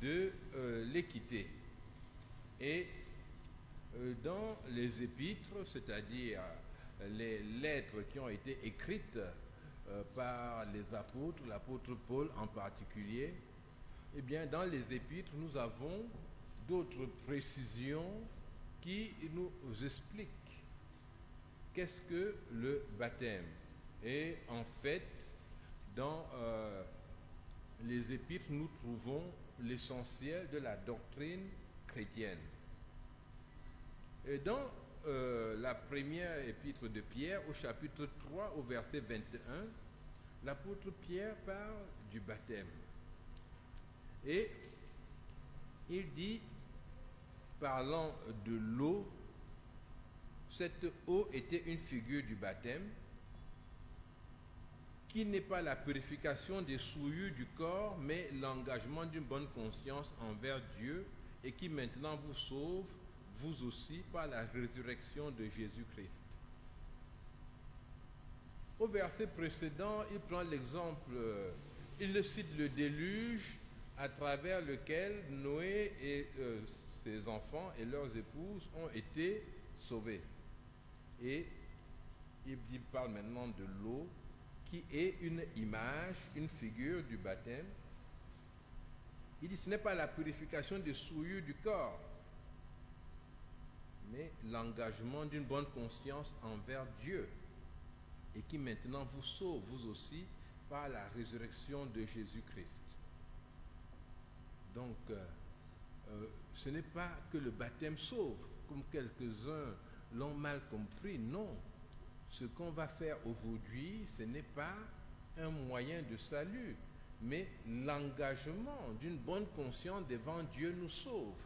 de l'équité. Et dans les épîtres, c'est-à-dire les lettres qui ont été écrites par les apôtres, l'apôtre Paul en particulier, eh bien, dans les épîtres, nous avons d'autres précisions qui nous expliquent qu'est-ce que le baptême. Et en fait, dans les épîtres, nous trouvons l'essentiel de la doctrine chrétienne. Et dans la première épître de Pierre, au chapitre 3, au verset 21, l'apôtre Pierre parle du baptême. Et il dit, parlant de l'eau, cette eau était une figure du baptême, qui n'est pas la purification des souillures du corps, mais l'engagement d'une bonne conscience envers Dieu, et qui maintenant vous sauve, vous aussi, par la résurrection de Jésus-Christ. Au verset précédent, il prend l'exemple, il cite le déluge à travers lequel Noé et ses enfants et leurs épouses ont été sauvés. Et il parle maintenant de l'eau, qui est une image, une figure du baptême. Il dit, ce n'est pas la purification des souillures du corps, mais l'engagement d'une bonne conscience envers Dieu, et qui maintenant vous sauve, vous aussi, par la résurrection de Jésus-Christ. Donc, ce n'est pas que le baptême sauve, comme quelques-uns l'ont mal compris, non. Ce qu'on va faire aujourd'hui, ce n'est pas un moyen de salut, mais l'engagement d'une bonne conscience devant Dieu nous sauve.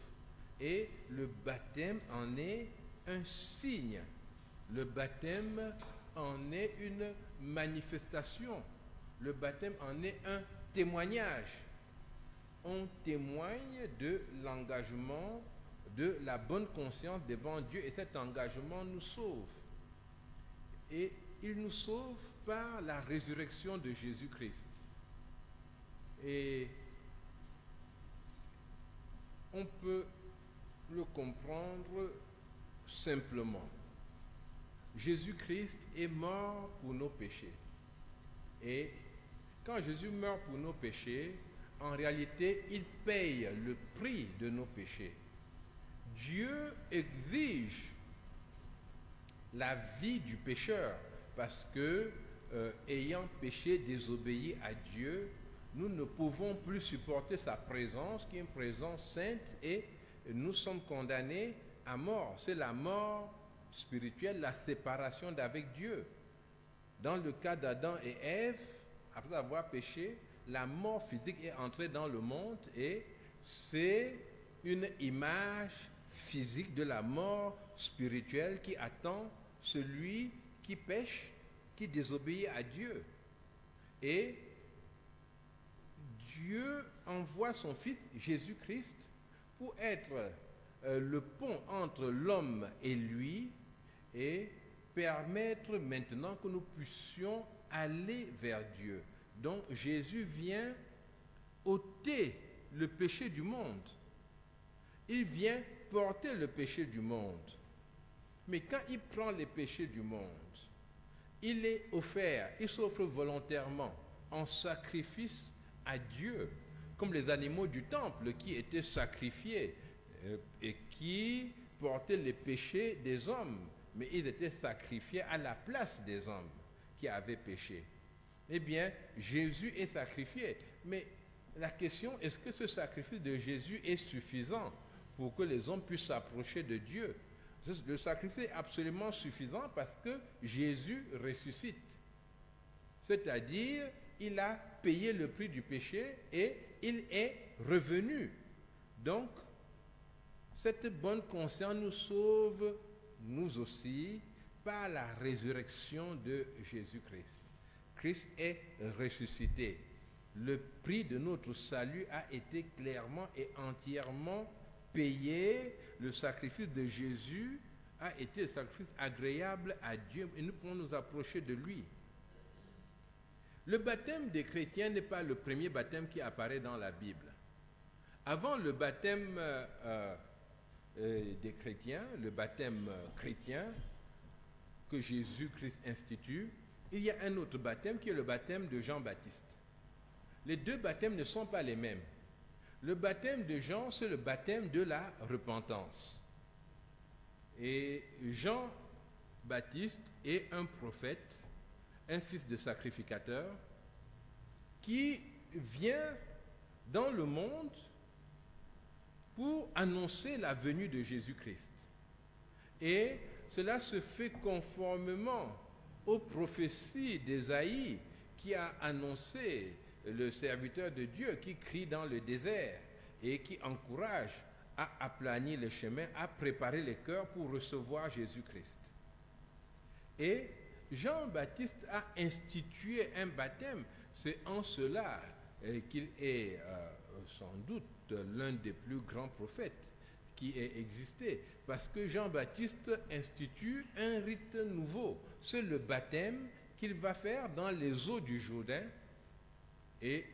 Et le baptême en est un signe. Le baptême en est une manifestation. Le baptême en est un témoignage. On témoigne de l'engagement, de la bonne conscience devant Dieu, et cet engagement nous sauve. Et il nous sauve par la résurrection de Jésus-Christ. Et on peut le comprendre simplement. Jésus-Christ est mort pour nos péchés. Et quand Jésus meurt pour nos péchés, en réalité, il paye le prix de nos péchés. Dieu exige la vie du pécheur, parce que, ayant péché, désobéi à Dieu, nous ne pouvons plus supporter sa présence, qui est une présence sainte, et nous sommes condamnés à mort. C'est la mort spirituelle, la séparation d'avec Dieu. Dans le cas d'Adam et Ève, après avoir péché, la mort physique est entrée dans le monde, et c'est une image physique de la mort spirituelle qui attend celui qui pêche, qui désobéit à Dieu. Et Dieu envoie son Fils Jésus-Christ pour être le pont entre l'homme et lui, et permettre maintenant que nous puissions aller vers Dieu. Donc Jésus vient ôter le péché du monde. Il vient porter le péché du monde. Mais quand il prend les péchés du monde, il est offert, il s'offre volontairement en sacrifice à Dieu, comme les animaux du temple qui étaient sacrifiés et qui portaient les péchés des hommes, mais ils étaient sacrifiés à la place des hommes qui avaient péché. Eh bien, Jésus est sacrifié, mais la question, est-ce que ce sacrifice de Jésus est suffisant pour que les hommes puissent s'approcher de Dieu? Le sacrifice est absolument suffisant parce que Jésus ressuscite. C'est-à-dire, il a payé le prix du péché et il est revenu. Donc, cette bonne conscience nous sauve, nous aussi, par la résurrection de Jésus-Christ. Christ est ressuscité. Le prix de notre salut a été clairement et entièrement payé. Le sacrifice de Jésus a été un sacrifice agréable à Dieu et nous pouvons nous approcher de lui. Le baptême des chrétiens n'est pas le premier baptême qui apparaît dans la Bible. Avant le baptême des chrétiens, le baptême chrétien que Jésus-Christ institue, il y a un autre baptême qui est le baptême de Jean-Baptiste. Les deux baptêmes ne sont pas les mêmes. Le baptême de Jean, c'est le baptême de la repentance. Et Jean-Baptiste est un prophète, un fils de sacrificateur, qui vient dans le monde pour annoncer la venue de Jésus-Christ. Et cela se fait conformément aux prophéties d'Ésaïe qui a annoncé le serviteur de Dieu qui crie dans le désert et qui encourage à aplanir le chemin, à préparer les cœurs pour recevoir Jésus-Christ. Et Jean-Baptiste a institué un baptême. C'est en cela qu'il est sans doute l'un des plus grands prophètes qui ait existé. Parce que Jean-Baptiste institue un rite nouveau. C'est le baptême qu'il va faire dans les eaux du Jourdain. Et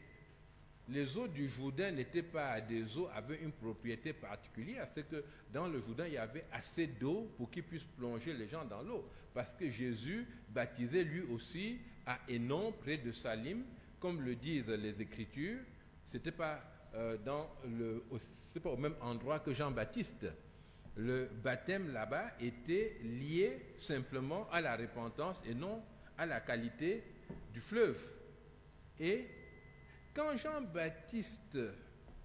les eaux du Jourdain n'étaient pas des eaux avec une propriété particulière. C'est que dans le Jourdain, il y avait assez d'eau pour qu'ils puissent plonger les gens dans l'eau. Parce que Jésus baptisait lui aussi à Hénon, près de Salim, comme le disent les Écritures. C'était pas pas au même endroit que Jean-Baptiste. Le baptême là-bas était lié simplement à la repentance et non à la qualité du fleuve. Et quand Jean-Baptiste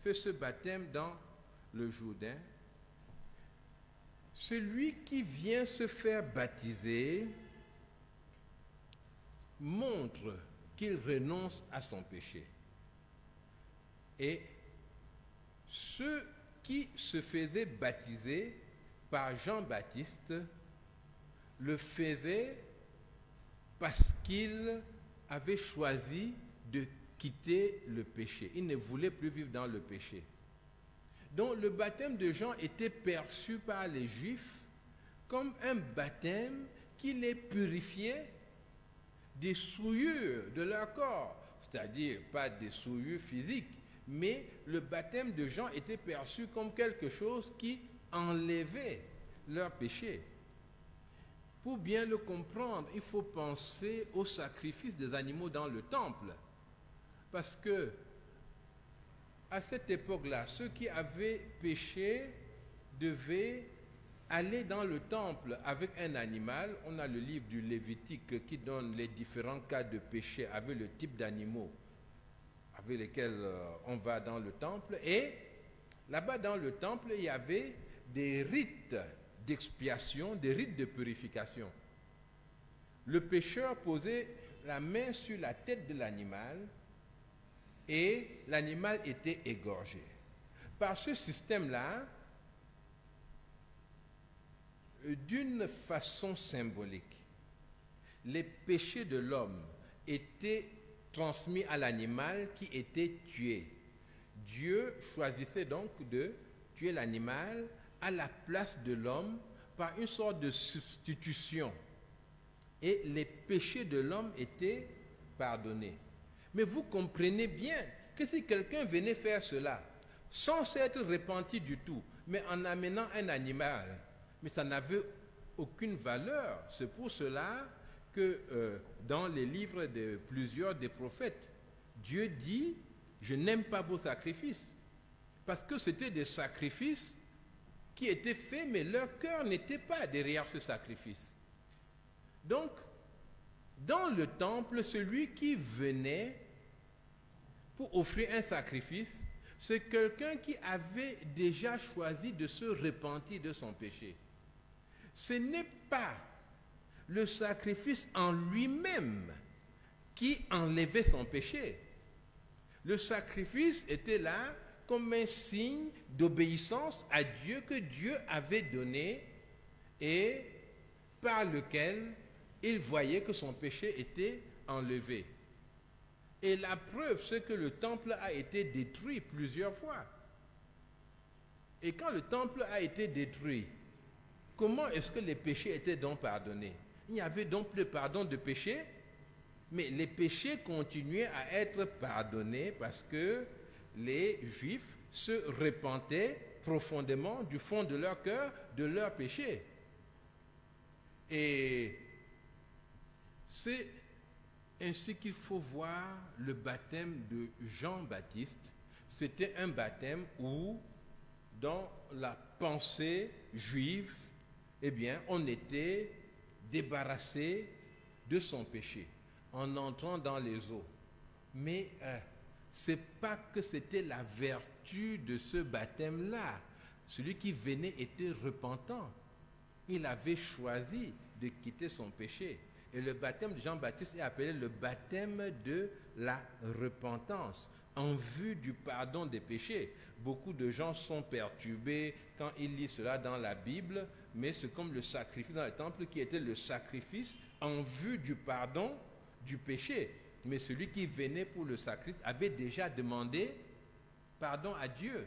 fait ce baptême dans le Jourdain, celui qui vient se faire baptiser montre qu'il renonce à son péché. Et ceux qui se faisaient baptiser par Jean-Baptiste le faisaient parce qu'il avait choisi de quitter le péché. Il ne voulait plus vivre dans le péché. Donc le baptême de Jean était perçu par les Juifs comme un baptême qui les purifiait des souillures de leur corps, c'est-à-dire pas des souillures physiques, mais le baptême de Jean était perçu comme quelque chose qui enlevait leur péché. Pour bien le comprendre, il faut penser au sacrifice des animaux dans le temple. Parce que, à cette époque-là, ceux qui avaient péché devaient aller dans le temple avec un animal. On a le livre du Lévitique qui donne les différents cas de péché avec le type d'animaux avec lesquels on va dans le temple. Et là-bas dans le temple, il y avait des rites d'expiation, des rites de purification. Le pécheur posait la main sur la tête de l'animal et l'animal était égorgé. Par ce système-là, d'une façon symbolique, les péchés de l'homme étaient transmis à l'animal qui était tué. Dieu choisissait donc de tuer l'animal à la place de l'homme par une sorte de substitution. Et les péchés de l'homme étaient pardonnés. Mais vous comprenez bien que si quelqu'un venait faire cela, sans s'être repenti du tout, mais en amenant un animal, mais ça n'avait aucune valeur. C'est pour cela que dans les livres de plusieurs des prophètes, Dieu dit « Je n'aime pas vos sacrifices ». Parce que c'était des sacrifices qui étaient faits, mais leur cœur n'était pas derrière ce sacrifice. Donc, dans le temple, celui qui venait pour offrir un sacrifice, c'est quelqu'un qui avait déjà choisi de se repentir de son péché. Ce n'est pas le sacrifice en lui-même qui enlevait son péché. Le sacrifice était là comme un signe d'obéissance à Dieu que Dieu avait donné et par lequel il voyait que son péché était enlevé. Et la preuve, c'est que le temple a été détruit plusieurs fois. Et quand le temple a été détruit, comment est-ce que les péchés étaient donc pardonnés? Il n'y avait donc plus de pardon de péché, mais les péchés continuaient à être pardonnés parce que les Juifs se repentaient profondément du fond de leur cœur de leurs péchés. Et c'est ainsi qu'il faut voir le baptême de Jean-Baptiste. C'était un baptême où, dans la pensée juive, eh bien, on était débarrassé de son péché en entrant dans les eaux. Mais c'est pas que c'était la vertu de ce baptême-là. Celui qui venait était repentant. Il avait choisi de quitter son péché. Et le baptême de Jean-Baptiste est appelé le baptême de la repentance, en vue du pardon des péchés. Beaucoup de gens sont perturbés quand ils lisent cela dans la Bible, mais c'est comme le sacrifice dans le temple qui était le sacrifice en vue du pardon du péché. Mais celui qui venait pour le sacrifice avait déjà demandé pardon à Dieu.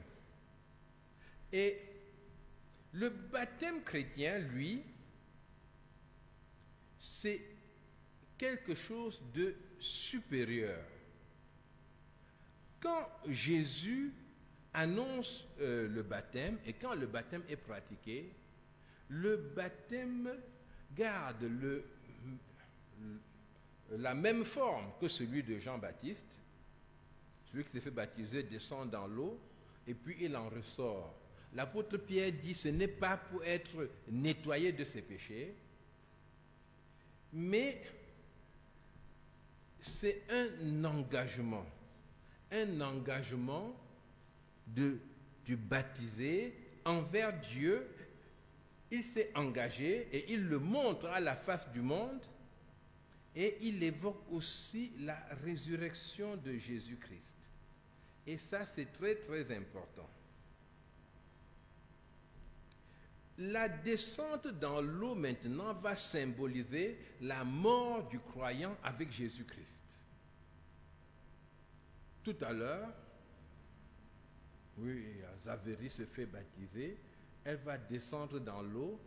Et le baptême chrétien, lui, c'est quelque chose de supérieur. Quand Jésus annonce le baptême et quand le baptême est pratiqué, le baptême garde la même forme que celui de Jean-Baptiste. Celui qui s'est fait baptiser descend dans l'eau et puis il en ressort. L'apôtre Pierre dit ce n'est pas pour être nettoyé de ses péchés, mais c'est un engagement du baptisé envers Dieu. Il s'est engagé et il le montre à la face du monde et il évoque aussi la résurrection de Jésus-Christ. Et ça, c'est très, très important. La descente dans l'eau maintenant va symboliser la mort du croyant avec Jésus-Christ. Tout à l'heure, oui, Zavérie se fait baptiser, elle va descendre dans l'eau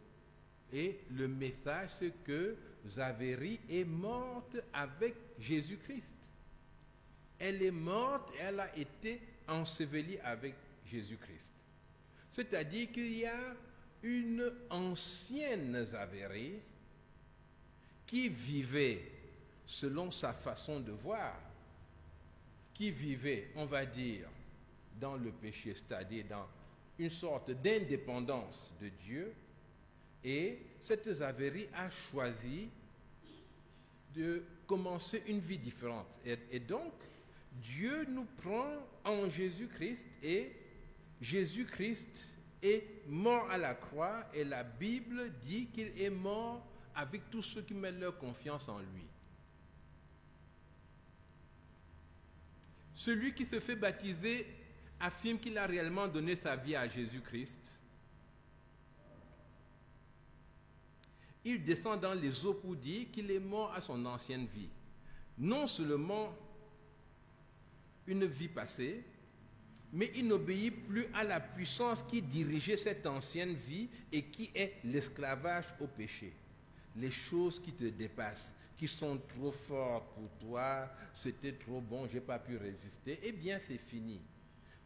et le message c'est que Zavérie est morte avec Jésus-Christ. Elle est morte et elle a été ensevelie avec Jésus-Christ. C'est-à-dire qu'il y a une ancienne Zavérie qui vivait selon sa façon de voir, qui vivait, on va dire, dans le péché, c'est-à-dire dans une sorte d'indépendance de Dieu, et cette Zavérie a choisi de commencer une vie différente. Et donc, Dieu nous prend en Jésus-Christ et Jésus-Christ est mort à la croix et la Bible dit qu'il est mort avec tous ceux qui mettent leur confiance en lui. Celui qui se fait baptiser affirme qu'il a réellement donné sa vie à Jésus-Christ. Il descend dans les eaux pour dire qu'il est mort à son ancienne vie. Non seulement une vie passée, mais il n'obéit plus à la puissance qui dirigeait cette ancienne vie et qui est l'esclavage au péché. Les choses qui te dépassent, qui sont trop fortes pour toi, c'était trop bon, je n'ai pas pu résister, eh bien c'est fini.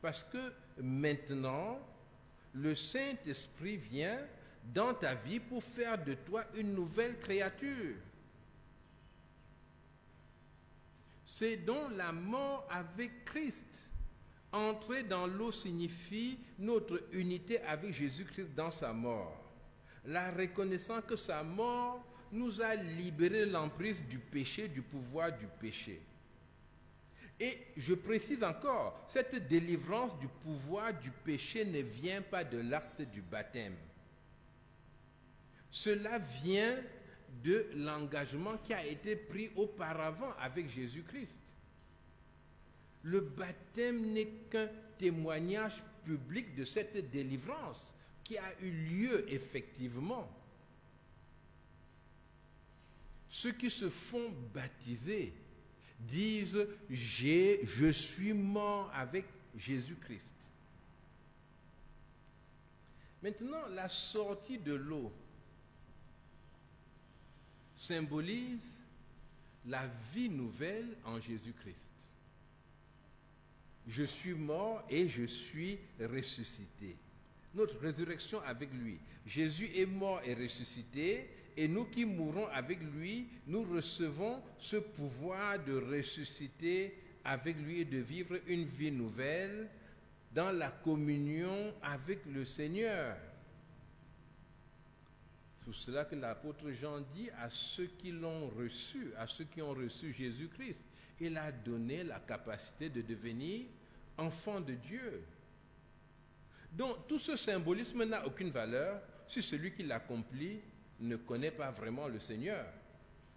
Parce que maintenant, le Saint-Esprit vient dans ta vie pour faire de toi une nouvelle créature. C'est donc la mort avec Christ. Entrer dans l'eau signifie notre unité avec Jésus-Christ dans sa mort. La reconnaissance que sa mort nous a libérés de l'emprise du péché, du pouvoir du péché. Et je précise encore, cette délivrance du pouvoir du péché ne vient pas de l'acte du baptême. Cela vient de l'engagement qui a été pris auparavant avec Jésus-Christ. Le baptême n'est qu'un témoignage public de cette délivrance qui a eu lieu effectivement. Ceux qui se font baptiser disent « je suis mort avec Jésus-Christ ». Maintenant, la sortie de l'eau symbolise la vie nouvelle en Jésus-Christ. Je suis mort et je suis ressuscité. Notre résurrection avec lui. Jésus est mort et ressuscité, et nous qui mourons avec lui, nous recevons ce pouvoir de ressusciter avec lui et de vivre une vie nouvelle dans la communion avec le Seigneur. C'est pour cela que l'apôtre Jean dit à ceux qui l'ont reçu, à ceux qui ont reçu Jésus-Christ, il a donné la capacité de devenir enfant de Dieu. Donc tout ce symbolisme n'a aucune valeur si celui qui l'accomplit ne connaît pas vraiment le Seigneur,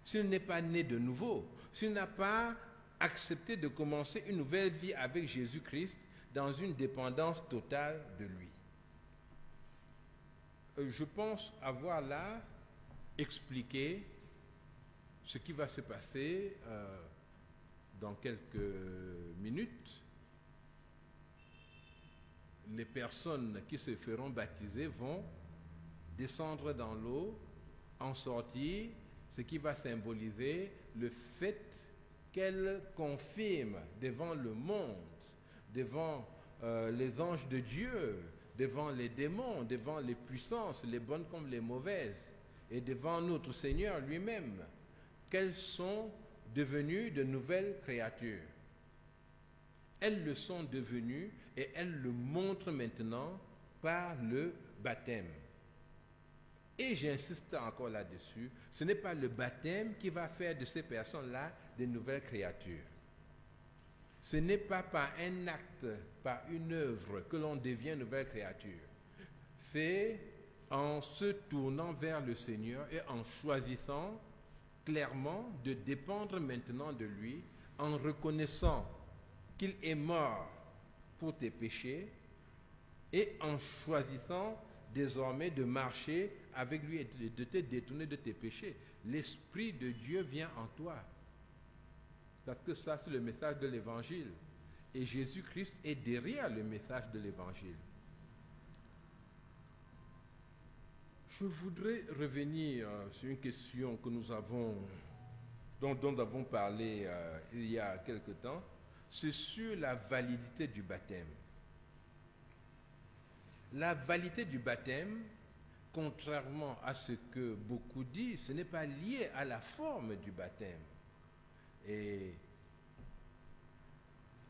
s'il n'est pas né de nouveau, s'il n'a pas accepté de commencer une nouvelle vie avec Jésus-Christ dans une dépendance totale de lui. Je pense avoir là expliqué ce qui va se passer dans quelques minutes. Les personnes qui se feront baptiser vont descendre dans l'eau, en sortir, ce qui va symboliser le fait qu'elles confirment devant le monde, devant les anges de Dieu, devant les démons, devant les puissances, les bonnes comme les mauvaises, et devant notre Seigneur lui-même, qu'elles sont devenues de nouvelles créatures. Elles le sont devenues et elles le montrent maintenant par le baptême. Et j'insiste encore là-dessus, ce n'est pas le baptême qui va faire de ces personnes-là des nouvelles créatures. Ce n'est pas par un acte, par une œuvre que l'on devient nouvelle créature. C'est en se tournant vers le Seigneur et en choisissant clairement de dépendre maintenant de lui, en reconnaissant qu'il est mort pour tes péchés et en choisissant désormais de marcher avec lui et de te détourner de tes péchés. L'Esprit de Dieu vient en toi. Parce que ça, c'est le message de l'Évangile. Et Jésus-Christ est derrière le message de l'Évangile. Je voudrais revenir sur une question que nous avons, dont nous avons parlé il y a quelque temps. C'est sur la validité du baptême. La validité du baptême, contrairement à ce que beaucoup disent, ce n'est pas lié à la forme du baptême. Et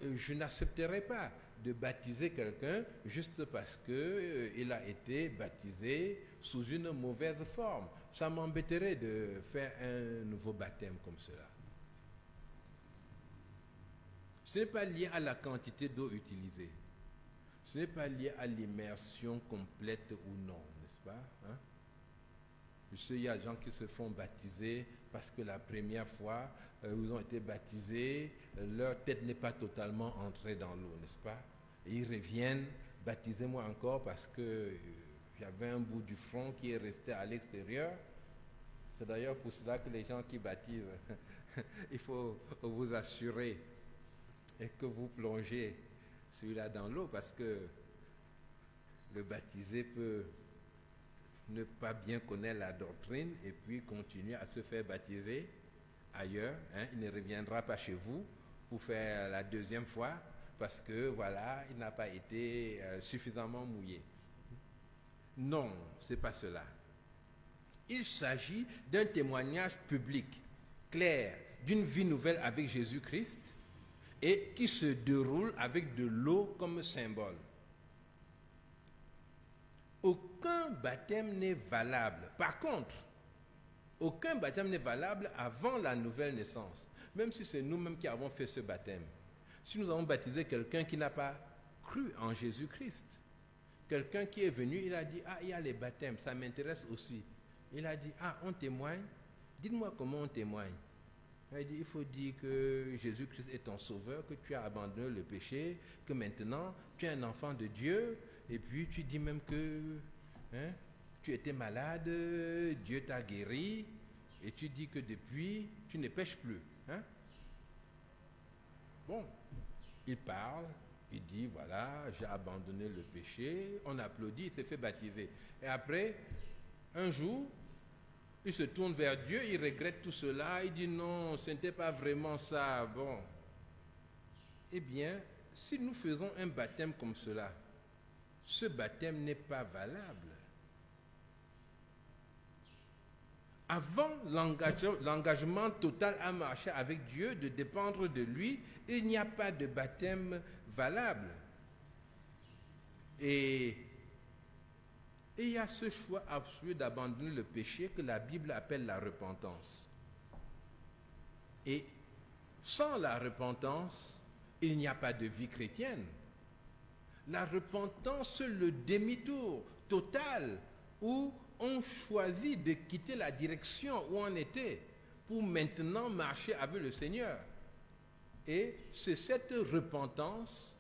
je n'accepterai pas de baptiser quelqu'un juste parce qu'il a été baptisé sous une mauvaise forme. Ça m'embêterait de faire un nouveau baptême comme cela. Ce n'est pas lié à la quantité d'eau utilisée. Ce n'est pas lié à l'immersion complète ou non, n'est-ce pas? Je sais, il y a des gens qui se font baptiser parce que la première fois où ils ont été baptisés, leur tête n'est pas totalement entrée dans l'eau, n'est-ce pas? Et ils reviennent, baptisez-moi encore parce que j'avais un bout du front qui est resté à l'extérieur. C'est d'ailleurs pour cela que les gens qui baptisent, il faut vous assurer et que vous plongez celui-là dans l'eau parce que le baptisé peut ne pas bien connaître la doctrine et puis continuer à se faire baptiser ailleurs. Il ne reviendra pas chez vous pour faire la deuxième fois parce que voilà, il n'a pas été suffisamment mouillé. Non, ce n'est pas cela. Il s'agit d'un témoignage public, clair, d'une vie nouvelle avec Jésus-Christ et qui se déroule avec de l'eau comme symbole. Aucun baptême n'est valable. Par contre, aucun baptême n'est valable avant la nouvelle naissance. Même si c'est nous-mêmes qui avons fait ce baptême. Si nous avons baptisé quelqu'un qui n'a pas cru en Jésus-Christ, quelqu'un qui est venu, il a dit, ah, il y a les baptêmes, ça m'intéresse aussi. Il a dit, ah, on témoigne. Dites-moi comment on témoigne. Il dit, il faut dire que Jésus-Christ est ton sauveur, que tu as abandonné le péché, que maintenant tu es un enfant de Dieu, et puis tu dis même que tu étais malade, Dieu t'a guéri, et tu dis que depuis, tu ne pêches plus. Bon, il parle, il dit, voilà, j'ai abandonné le péché, on applaudit, il s'est fait baptiser. Et après, un jour, il se tourne vers Dieu, il regrette tout cela, il dit non, ce n'était pas vraiment ça. Bon, eh bien, si nous faisons un baptême comme cela, ce baptême n'est pas valable. Avant l'engagement total à marcher avec Dieu, de dépendre de lui, il n'y a pas de baptême valable. Et il y a ce choix absolu d'abandonner le péché que la Bible appelle la repentance. Et sans la repentance, il n'y a pas de vie chrétienne. La repentance, c'est le demi-tour total où on choisit de quitter la direction où on était pour maintenant marcher avec le Seigneur. Et c'est cette repentance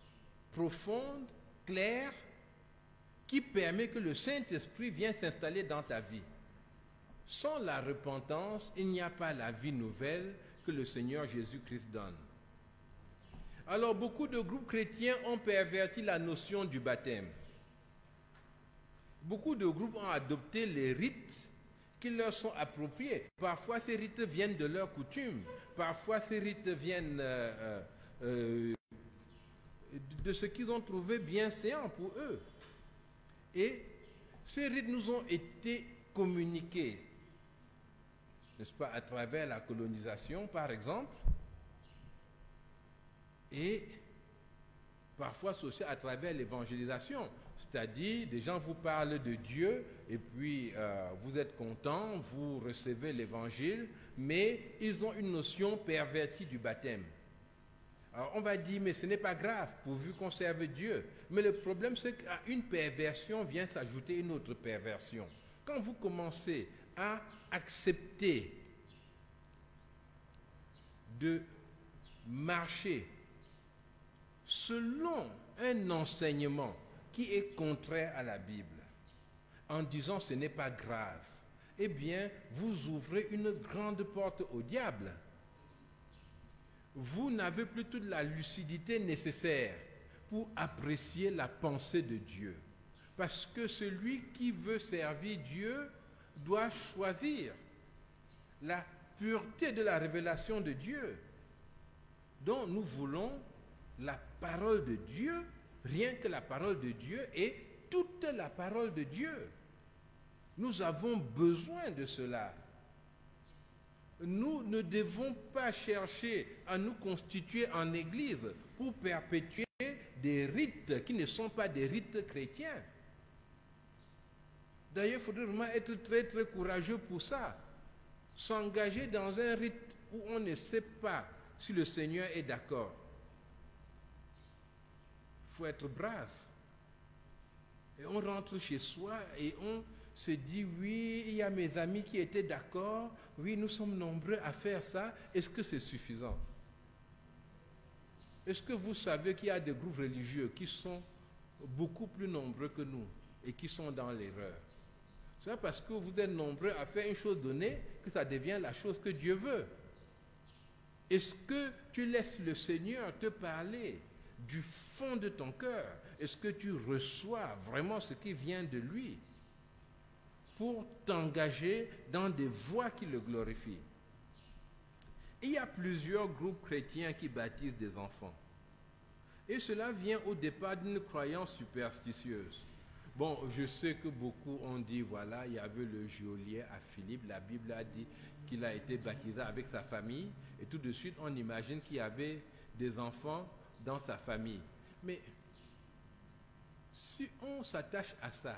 profonde, claire, qui permet que le Saint-Esprit vienne s'installer dans ta vie. Sans la repentance, il n'y a pas la vie nouvelle que le Seigneur Jésus-Christ donne. Alors, beaucoup de groupes chrétiens ont perverti la notion du baptême. Beaucoup de groupes ont adopté les rites qui leur sont appropriés. Parfois, ces rites viennent de leurs coutumes. Parfois, ces rites viennent de ce qu'ils ont trouvé bien séant pour eux. Et ces rites nous ont été communiqués, n'est-ce pas, à travers la colonisation, par exemple, et parfois aussi à travers l'évangélisation. C'est-à-dire, des gens vous parlent de Dieu, et puis vous êtes content, vous recevez l'évangile, mais ils ont une notion pervertie du baptême. Alors on va dire, mais ce n'est pas grave, pourvu qu'on serve Dieu. Mais le problème, c'est qu'à une perversion vient s'ajouter une autre perversion. Quand vous commencez à accepter de marcher selon un enseignement qui est contraire à la Bible, en disant ce n'est pas grave, eh bien, vous ouvrez une grande porte au diable. Vous n'avez plus toute la lucidité nécessaire pour apprécier la pensée de Dieu. Parce que celui qui veut servir Dieu doit choisir la pureté de la révélation de Dieu. Donc nous voulons la parole de Dieu, rien que la parole de Dieu et toute la parole de Dieu. Nous avons besoin de cela. Nous ne devons pas chercher à nous constituer en église pour perpétuer des rites qui ne sont pas des rites chrétiens. D'ailleurs, il faudrait vraiment être très très courageux pour ça. S'engager dans un rite où on ne sait pas si le Seigneur est d'accord. Il faut être brave. Et on rentre chez soi et on se dit, oui, il y a mes amis qui étaient d'accord, oui, nous sommes nombreux à faire ça, est-ce que c'est suffisant? Est-ce que vous savez qu'il y a des groupes religieux qui sont beaucoup plus nombreux que nous et qui sont dans l'erreur? C'est parce que vous êtes nombreux à faire une chose donnée que ça devient la chose que Dieu veut. Est-ce que tu laisses le Seigneur te parler du fond de ton cœur? Est-ce que tu reçois vraiment ce qui vient de lui pour t'engager dans des voies qui le glorifient? Il y a plusieurs groupes chrétiens qui baptisent des enfants. Et cela vient au départ d'une croyance superstitieuse. Bon, je sais que beaucoup ont dit, voilà, il y avait le geôlier à Philippe, la Bible a dit qu'il a été baptisé avec sa famille, et tout de suite on imagine qu'il y avait des enfants dans sa famille. Mais si on s'attache à ça,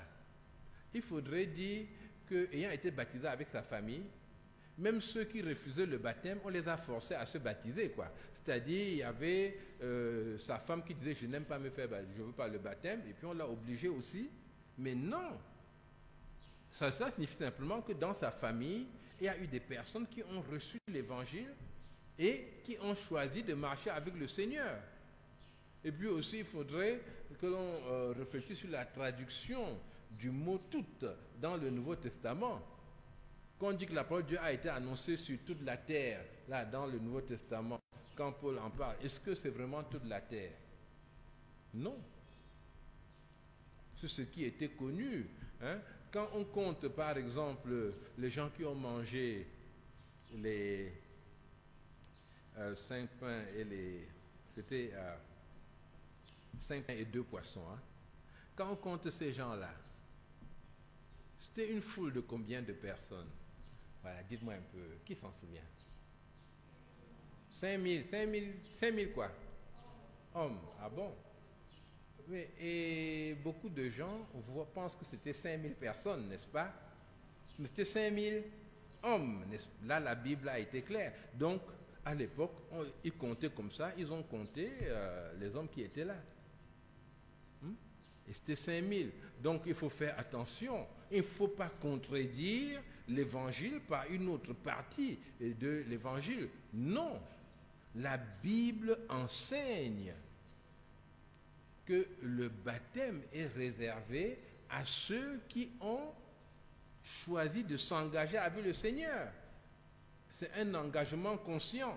il faudrait dire qu'ayant été baptisé avec sa famille, même ceux qui refusaient le baptême, on les a forcés à se baptiser, quoi. C'est-à-dire, il y avait sa femme qui disait, je n'aime pas me faire baptiser, je ne veux pas le baptême, et puis on l'a obligé aussi. Mais non, ça signifie simplement que dans sa famille, il y a eu des personnes qui ont reçu l'évangile et qui ont choisi de marcher avec le Seigneur. Et puis aussi, il faudrait que l'on réfléchisse sur la traduction du mot « toute » dans le Nouveau Testament. Quand on dit que la parole de Dieu a été annoncée sur toute la terre, là, dans le Nouveau Testament, quand Paul en parle, est-ce que c'est vraiment toute la terre? Non. C'est ce qui était connu. Hein? Quand on compte, par exemple, les gens qui ont mangé les 5 pains et les... C'était 5 pains et 2 poissons. Hein. Quand on compte ces gens-là, c'était une foule de combien de personnes? Voilà, dites-moi un peu, qui s'en souvient? 5000 quoi? Hommes, ah bon? Mais, et beaucoup de gens pensent que c'était 5000 personnes, n'est-ce pas? Mais c'était 5000 hommes. Là, la Bible a été claire. Donc, à l'époque, ils comptaient comme ça, ils ont compté les hommes qui étaient là. Et c'était 5000. Donc, il faut faire attention. Il ne faut pas contredire l'évangile par une autre partie de l'évangile. Non. La Bible enseigne que le baptême est réservé à ceux qui ont choisi de s'engager avec le Seigneur. C'est un engagement conscient.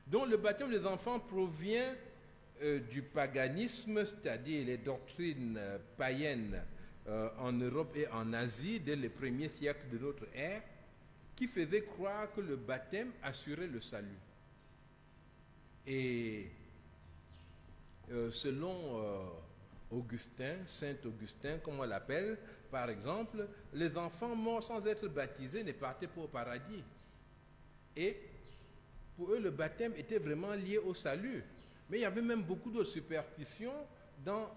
Donc le baptême des enfants provient du paganisme, c'est-à-dire les doctrines païennes en Europe et en Asie dès les premiers siècles de notre ère, qui faisaient croire que le baptême assurait le salut. Et selon Augustin, Saint Augustin, comme on l'appelle, par exemple, les enfants morts sans être baptisés ne partaient pas au paradis. Et pour eux, le baptême était vraiment lié au salut. Mais il y avait même beaucoup de superstitions dans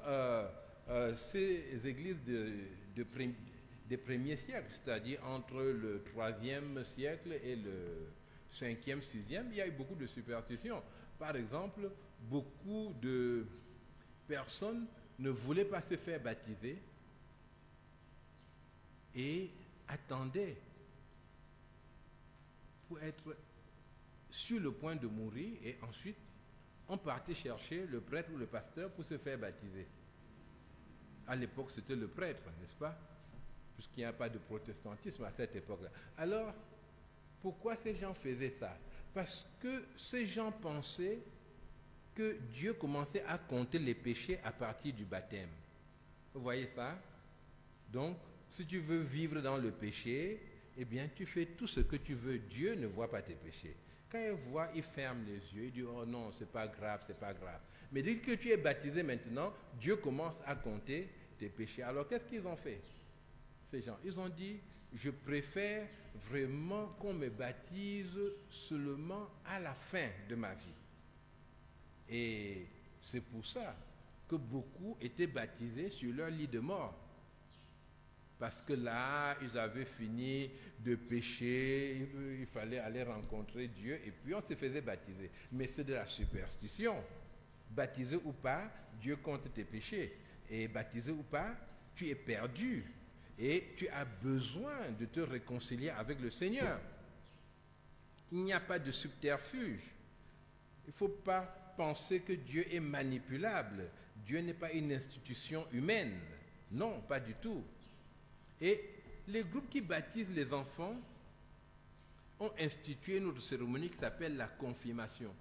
ces églises des premiers siècles, c'est-à-dire entre le 3e siècle et le 5e, 6e, il y a eu beaucoup de superstitions. Par exemple, beaucoup de personnes ne voulaient pas se faire baptiser et attendaient pour être sur le point de mourir, et ensuite on partait chercher le prêtre ou le pasteur pour se faire baptiser. À l'époque, c'était le prêtre, n'est-ce pas? Puisqu'il n'y a pas de protestantisme à cette époque-là. Alors, pourquoi ces gens faisaient ça? Parce que ces gens pensaient que Dieu commençait à compter les péchés à partir du baptême. Vous voyez ça? Donc, si tu veux vivre dans le péché, eh bien, tu fais tout ce que tu veux. Dieu ne voit pas tes péchés. Quand il voit, il ferme les yeux, il dit, oh non, c'est pas grave, c'est pas grave. Mais dès que tu es baptisé maintenant, Dieu commence à compter tes péchés. Alors, qu'est-ce qu'ils ont fait, ces gens? Ils ont dit, je préfère vraiment qu'on me baptise seulement à la fin de ma vie. Et c'est pour ça que beaucoup étaient baptisés sur leur lit de mort. Parce que là, ils avaient fini de pécher, il fallait aller rencontrer Dieu, et puis on se faisait baptiser. Mais c'est de la superstition. Baptisé ou pas, Dieu compte tes péchés. Et baptisé ou pas, tu es perdu. Et tu as besoin de te réconcilier avec le Seigneur. Il n'y a pas de subterfuge. Il ne faut pas penser que Dieu est manipulable. Dieu n'est pas une institution humaine. Non, pas du tout. Et les groupes qui baptisent les enfants ont institué une autre cérémonie qui s'appelle la confirmation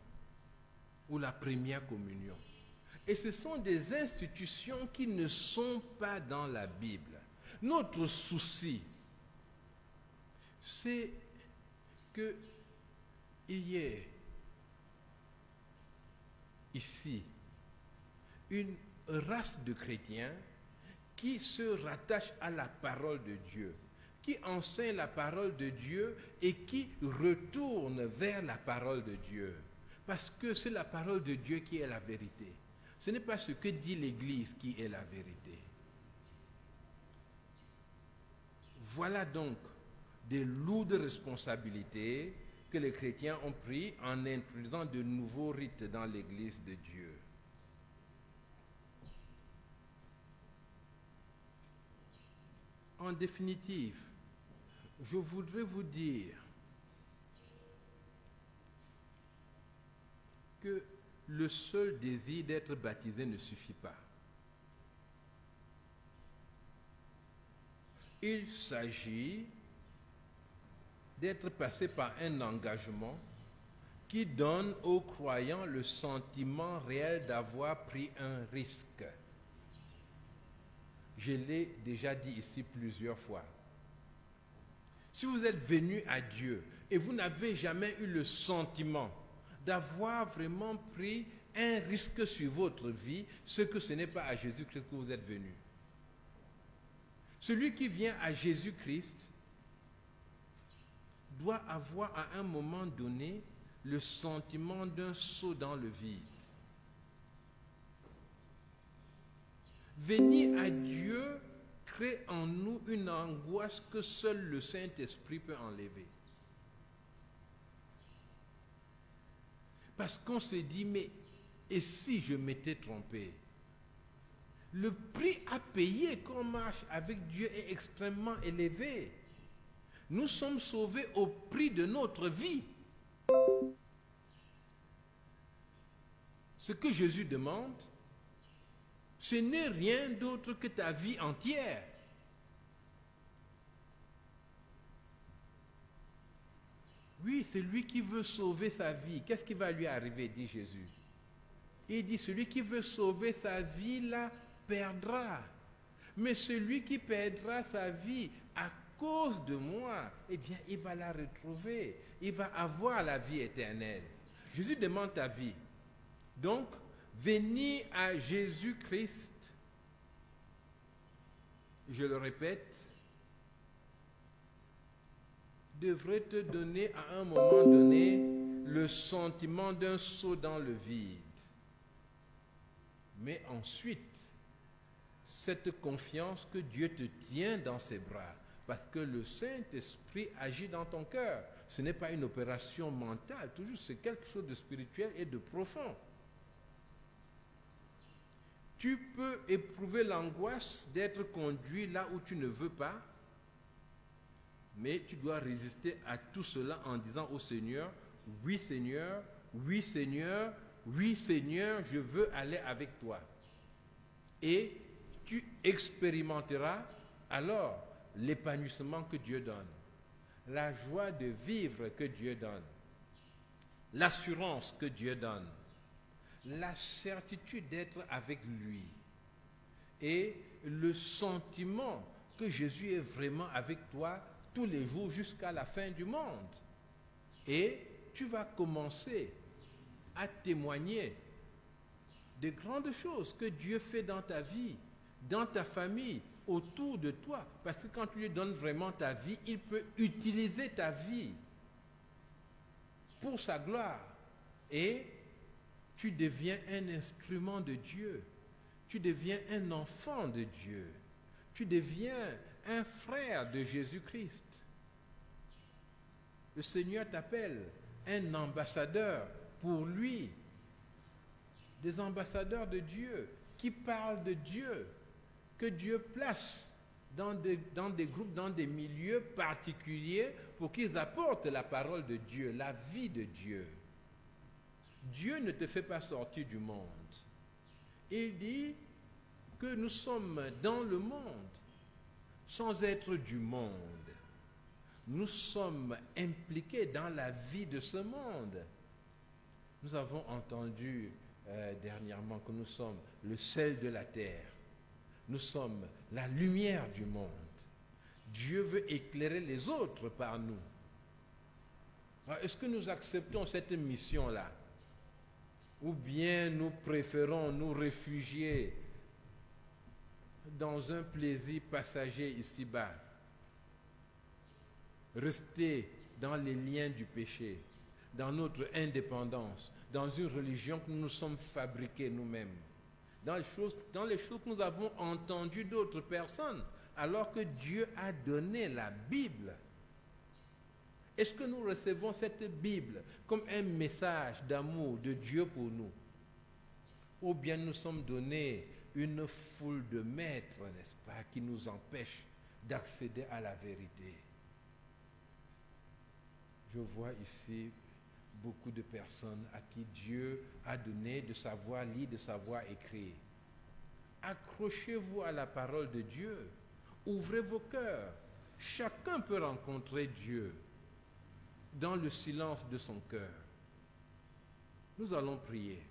ou la première communion. Et ce sont des institutions qui ne sont pas dans la Bible. Notre souci, c'est qu'il y ait ici une race de chrétiens qui se rattachent à la parole de Dieu, qui enseignent la parole de Dieu et qui retournent vers la parole de Dieu. Parce que c'est la parole de Dieu qui est la vérité. Ce n'est pas ce que dit l'Église qui est la vérité. Voilà donc des lourdes responsabilités que les chrétiens ont prises en introduisant de nouveaux rites dans l'Église de Dieu. En définitive, je voudrais vous dire que le seul désir d'être baptisé ne suffit pas. Il s'agit d'être passé par un engagement qui donne aux croyants le sentiment réel d'avoir pris un risque. Je l'ai déjà dit ici plusieurs fois. Si vous êtes venu à Dieu et vous n'avez jamais eu le sentiment d'avoir vraiment pris un risque sur votre vie, ce que ce n'est pas à Jésus-Christ que vous êtes venu. Celui qui vient à Jésus-Christ doit avoir à un moment donné le sentiment d'un saut dans le vide. Venir à Dieu crée en nous une angoisse que seul le Saint-Esprit peut enlever. Parce qu'on se dit, mais et si je m'étais trompé? Le prix à payer quand on marche avec Dieu est extrêmement élevé. Nous sommes sauvés au prix de notre vie. Ce que Jésus demande, ce n'est rien d'autre que ta vie entière. Oui, celui qui veut sauver sa vie, qu'est-ce qui va lui arriver, dit Jésus? Il dit, celui qui veut sauver sa vie la perdra. Mais celui qui perdra sa vie à cause de moi, eh bien, il va la retrouver. Il va avoir la vie éternelle. Jésus demande ta vie. Donc, venir à Jésus-Christ, je le répète, devrait te donner à un moment donné le sentiment d'un saut dans le vide. Mais ensuite, cette confiance que Dieu te tient dans ses bras, parce que le Saint-Esprit agit dans ton cœur. Ce n'est pas une opération mentale, toujours c'est quelque chose de spirituel et de profond. Tu peux éprouver l'angoisse d'être conduit là où tu ne veux pas, mais tu dois résister à tout cela en disant au Seigneur, oui Seigneur, oui Seigneur, oui Seigneur, je veux aller avec toi. Et tu expérimenteras alors l'épanouissement que Dieu donne, la joie de vivre que Dieu donne, l'assurance que Dieu donne, la certitude d'être avec lui et le sentiment que Jésus est vraiment avec toi tous les jours jusqu'à la fin du monde. Et tu vas commencer à témoigner de grandes choses que Dieu fait dans ta vie, dans ta famille, autour de toi. Parce que quand tu lui donnes vraiment ta vie, il peut utiliser ta vie pour sa gloire. Et tu deviens un instrument de Dieu. Tu deviens un enfant de Dieu. Tu deviens un frère de Jésus-Christ. Le Seigneur t'appelle un ambassadeur pour lui. Des ambassadeurs de Dieu qui parlent de Dieu, que Dieu place dans des groupes, dans des milieux particuliers pour qu'ils apportent la parole de Dieu, la vie de Dieu. Dieu ne te fait pas sortir du monde. Il dit que nous sommes dans le monde sans être du monde. Nous sommes impliqués dans la vie de ce monde. Nous avons entendu dernièrement que nous sommes le sel de la terre. Nous sommes la lumière du monde. Dieu veut éclairer les autres par nous. Est-ce que nous acceptons cette mission-là? Ou bien nous préférons nous réfugier dans un plaisir passager ici-bas, rester dans les liens du péché, dans notre indépendance, dans une religion que nous nous sommes fabriqués nous-mêmes, dans les choses que nous avons entendues d'autres personnes, alors que Dieu a donné la Bible. Est-ce que nous recevons cette Bible comme un message d'amour de Dieu pour nous? Ou bien nous sommes donnés une foule de maîtres, n'est-ce pas, qui nous empêchent d'accéder à la vérité? Je vois ici beaucoup de personnes à qui Dieu a donné de savoir lire, de savoir écrire. Accrochez-vous à la parole de Dieu. Ouvrez vos cœurs. Chacun peut rencontrer Dieu dans le silence de son cœur. Nous allons prier.